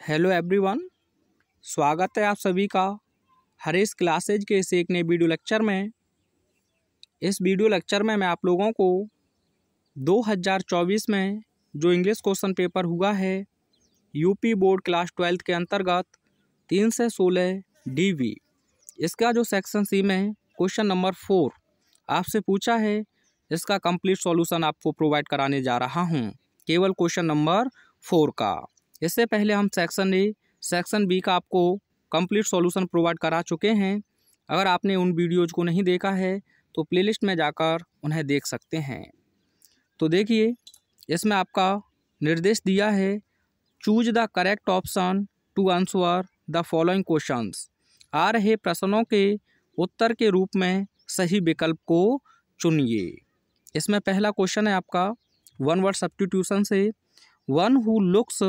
Hello everyone, स्वागत है आप सभी का हरीश क्लासेज के इस एक नए वीडियो लेक्चर में। इस वीडियो लेक्चर में मैं आप लोगों को 2024 में जो इंग्लिश क्वेश्चन पेपर हुआ है यूपी बोर्ड क्लास 12 के अंतर्गत 3 से 16 डीवी, इसका जो सेक्शन सी में क्वेश्चन नंबर 4 आपसे पूछा है, इसका कंप्लीट सॉल्यूशन आपको प्रोवाइड कराने जा रहा हूं, केवल क्वेश्चन नंबर 4 का। इससे पहले हम सेक्शन ए सेक्शन बी का आपको कंप्लीट सॉल्यूशन प्रोवाइड करा चुके हैं। अगर आपने उन वीडियोज़ को नहीं देखा है तो प्लेलिस्ट में जाकर उन्हें देख सकते हैं। तो देखिए, इसमें आपका निर्देश दिया है, choose the correct option to answer the following questions. आ रहे प्रश्नों के उत्तर के रूप में सही विकल्प को चुनिए। इसमें पहला क्वेश्चन है आपका वन वर्ड सब्स्टिट्यूशन से, one who looks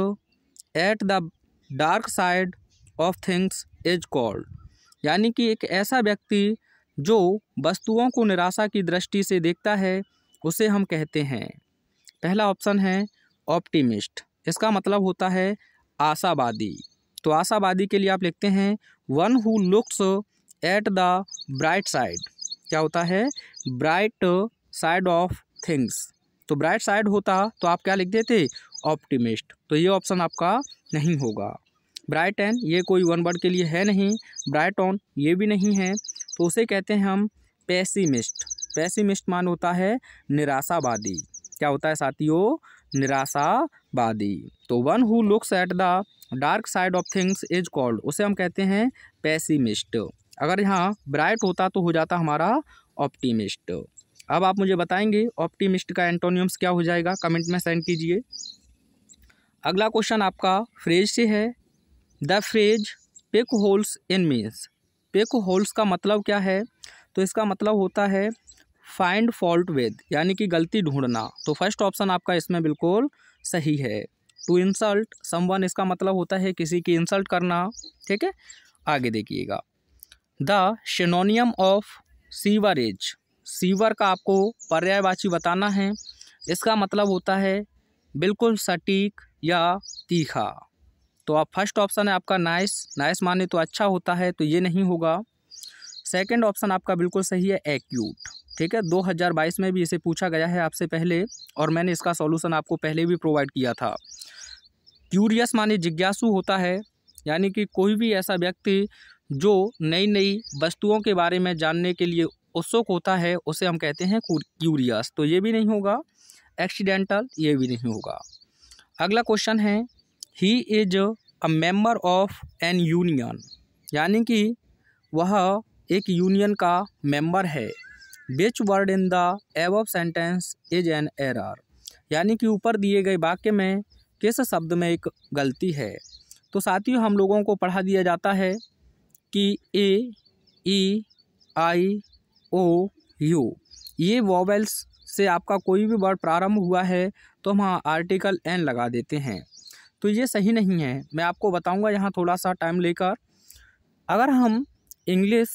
at the dark side of things is called. यानी कि एक ऐसा व्यक्ति जो वस्तुओं को निराशा की दृष्टि से देखता है उसे हम कहते हैं। पहला ऑप्शन है ऑप्टिमिस्ट, इसका मतलब होता है आशावादी। तो आशावादी के लिए आप लिखते हैं one who looks at the bright side. क्या होता है? Bright side of things. तो ब्राइट साइड होता तो आप क्या लिख देते? ऑप्टिमिस्ट। तो ये ऑप्शन आपका नहीं होगा। ब्राइट एन ये कोई वन वर्ड के लिए है नहीं, ब्राइट ऑन ये भी नहीं है, तो उसे कहते हैं हम पेसिमिस्ट। पेसिमिस्ट मान होता है निराशावादी। क्या होता है साथियों? निराशावादी। तो one who looks at the dark side of things is called, उसे हम कहते हैं पेसिमिस्ट। अगर यहाँ ब्राइट होता तो हो जाता हमारा ऑप्टिमिस्ट। अब आप मुझे बताएंगे ऑप्टिमिस्ट का एंटोनियम्स क्या हो जाएगा, कमेंट में सेंड कीजिए। अगला क्वेश्चन आपका फ्रेज से है, the phrase pick holes in means. Pick holes का मतलब क्या है? तो इसका मतलब होता है फाइंड फॉल्ट विद, यानी कि गलती ढूंढना। तो फर्स्ट ऑप्शन आपका इसमें बिल्कुल सही है। टू इंसल्ट समवन, इसका मतलब होता है किसी की इंसल्ट करना। ठीक है, आगे देखिएगा, द सिनोनियम ऑफ सीवरेज। सीवर का आपको पर्यायवाची बताना है, इसका मतलब होता है बिल्कुल सटीक या तीखा। तो आप फर्स्ट ऑप्शन है आपका नाइस। नाइस माने तो अच्छा होता है, तो ये नहीं होगा। सेकंड ऑप्शन आपका बिल्कुल सही है एक्यूट। ठीक है, 2022 में भी इसे पूछा गया है आपसे पहले, और मैंने इसका सॉल्यूशन आपको पहले भी प्रोवाइड किया था। क्यूरियस माने जिज्ञासु होता है, यानी कि कोई भी ऐसा व्यक्ति जो नई नई वस्तुओं के बारे में जानने के लिए उत्सुक होता है उसे हम कहते हैं क्यूरियस। तो ये भी नहीं होगा। एक्सीडेंटल ये भी नहीं होगा। अगला क्वेश्चन है, he is a member of an union. यानी कि वह एक यूनियन का मेंबर है। Which word in the above sentence is an error. यानी कि ऊपर दिए गए वाक्य में किस शब्द में एक गलती है। तो साथियों, हम लोगों को पढ़ा दिया जाता है कि ए, ई, आई, ओ, यू ये वॉवेल्स से आपका कोई भी वर्ड प्रारंभ हुआ है तो हम हाँ आर्टिकल एन लगा देते हैं। तो ये सही नहीं है। मैं आपको बताऊंगा यहाँ थोड़ा सा टाइम लेकर। अगर हम इंग्लिश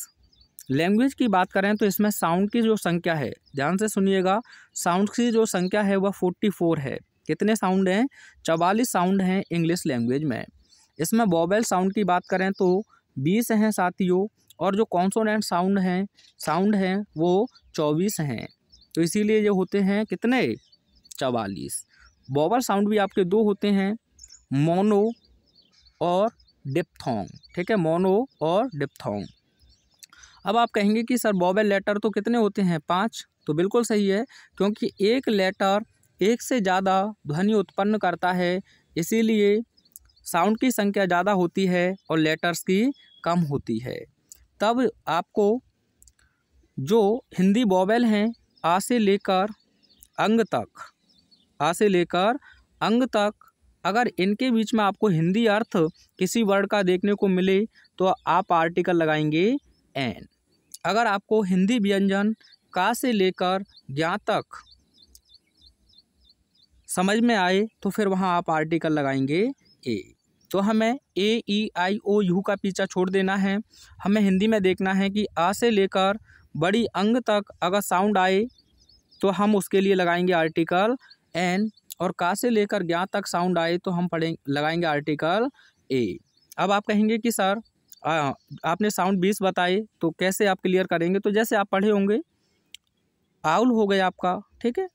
लैंग्वेज की बात करें तो इसमें साउंड की जो संख्या है, ध्यान से सुनिएगा, साउंड की जो संख्या है वह 44 है। कितने साउंड हैं? 44 साउंड हैं इंग्लिश लैंग्वेज में। इसमें वॉवेल साउंड की बात करें तो 20 हैं साथियों, और जो कॉन्सोनेंट साउंड हैं वो 24 हैं। तो इसीलिए ये होते हैं कितने? 44। वॉवल साउंड भी आपके दो होते हैं, मोनो और डिप्थोंग। ठीक है, मोनो और डिप्थोंग। अब आप कहेंगे कि सर वॉवल लेटर तो कितने होते हैं? 5। तो बिल्कुल सही है, क्योंकि एक लेटर एक से ज़्यादा ध्वनि उत्पन्न करता है, इसीलिए साउंड की संख्या ज़्यादा होती है और लेटर्स की कम होती है। तब आपको जो हिंदी वॉवेल हैं आ से लेकर अंग तक, अगर इनके बीच में आपको हिंदी अर्थ किसी वर्ड का देखने को मिले तो आप आर्टिकल लगाएंगे एन। अगर आपको हिंदी व्यंजन का से लेकर ज्ञा तक समझ में आए तो फिर वहाँ आप आर्टिकल लगाएंगे ए। तो हमें ए, ई, आई, ओ, यू का पीछा छोड़ देना है। हमें हिंदी में देखना है कि आ से लेकर बड़ी अंग तक अगर साउंड आए तो हम उसके लिए लगाएंगे आर्टिकल एन, और का से लेकर ज्ञा तक साउंड आए तो हम लगाएंगे आर्टिकल ए। अब आप कहेंगे कि सर आपने साउंड 20 बताए तो कैसे आप क्लियर करेंगे? तो जैसे आप पढ़े होंगे, आउल हो गया आपका, ठीक है,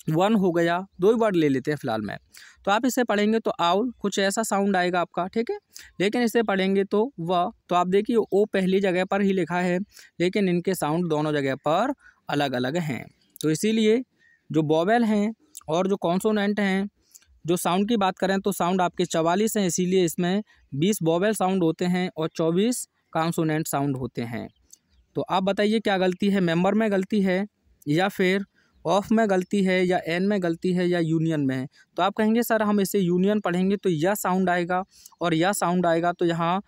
वन हो गया, 2 ही वर्ड ले लेते हैं फिलहाल में। तो आप इसे पढ़ेंगे तो आउल कुछ ऐसा साउंड आएगा आपका, ठीक है। लेकिन इसे पढ़ेंगे तो व, तो आप देखिए ओ पहली जगह पर ही लिखा है, लेकिन इनके साउंड दोनों जगह पर अलग अलग हैं। तो इसीलिए जो वोवेल हैं और जो कॉन्सोनेंट हैं, जो साउंड की बात करें तो साउंड आपके 44 हैं, इसीलिए इसमें 20 वोवेल साउंड होते हैं और 24 कॉन्सोनेंट साउंड होते हैं। तो आप बताइए क्या गलती है, मेंबर में गलती है या फिर ऑफ में गलती है या एन में गलती है या यूनियन में है? तो आप कहेंगे सर हम इसे यूनियन पढ़ेंगे तो यह साउंड आएगा और यह साउंड आएगा, तो यहाँ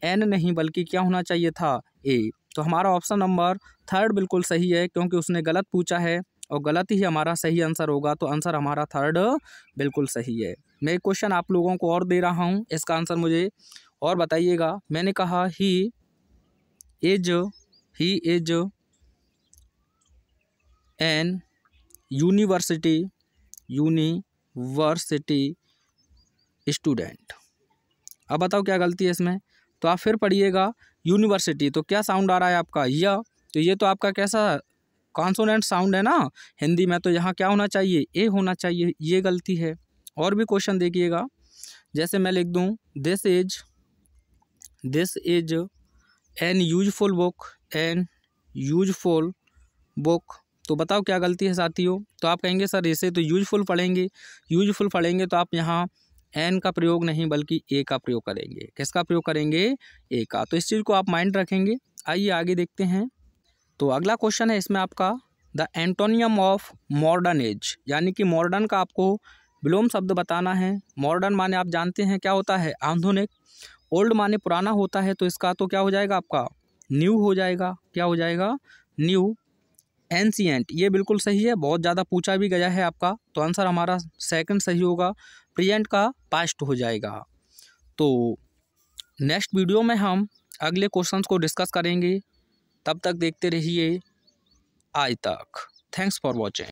एन नहीं बल्कि क्या होना चाहिए था, ए। तो हमारा ऑप्शन नंबर 3 बिल्कुल सही है, क्योंकि उसने गलत पूछा है और गलत ही हमारा सही आंसर होगा। तो आंसर हमारा 3 बिल्कुल सही है। मैं एक क्वेश्चन आप लोगों को और दे रहा हूँ, इसका आंसर मुझे और बताइएगा। मैंने कहा he is an university student. अब बताओ क्या गलती है इसमें? तो आप फिर पढ़िएगा यूनिवर्सिटी, तो क्या साउंड आ रहा है आपका, या तो ये तो आपका कैसा कॉन्सोनेंट साउंड है ना हिंदी में, तो यहाँ क्या होना चाहिए, ए होना चाहिए, ये गलती है। और भी क्वेश्चन देखिएगा, जैसे मैं लिख दूँ this is an useful book, तो बताओ क्या गलती है साथियों? तो आप कहेंगे सर इसे तो यूजफुल पढ़ेंगे तो आप यहाँ एन का प्रयोग नहीं बल्कि ए का प्रयोग करेंगे। किसका प्रयोग करेंगे, ए का। तो इस चीज़ को आप माइंड रखेंगे। आइए आगे देखते हैं। तो अगला क्वेश्चन है इसमें आपका the antonym of modern age, यानी कि मॉडर्न का आपको विलोम शब्द बताना है। मॉडर्न माने आप जानते हैं क्या होता है, आधुनिक। ओल्ड माने पुराना होता है, तो इसका तो क्या हो जाएगा आपका, न्यू हो जाएगा। क्या हो जाएगा, न्यू। एंशिएंट, ये बिल्कुल सही है, बहुत ज़्यादा पूछा भी गया है आपका, तो आंसर हमारा 2 सही होगा। प्रेजेंट का पास्ट हो जाएगा। तो नेक्स्ट वीडियो में हम अगले क्वेश्चंस को डिस्कस करेंगे। तब तक देखते रहिए आज तक। Thanks for watching.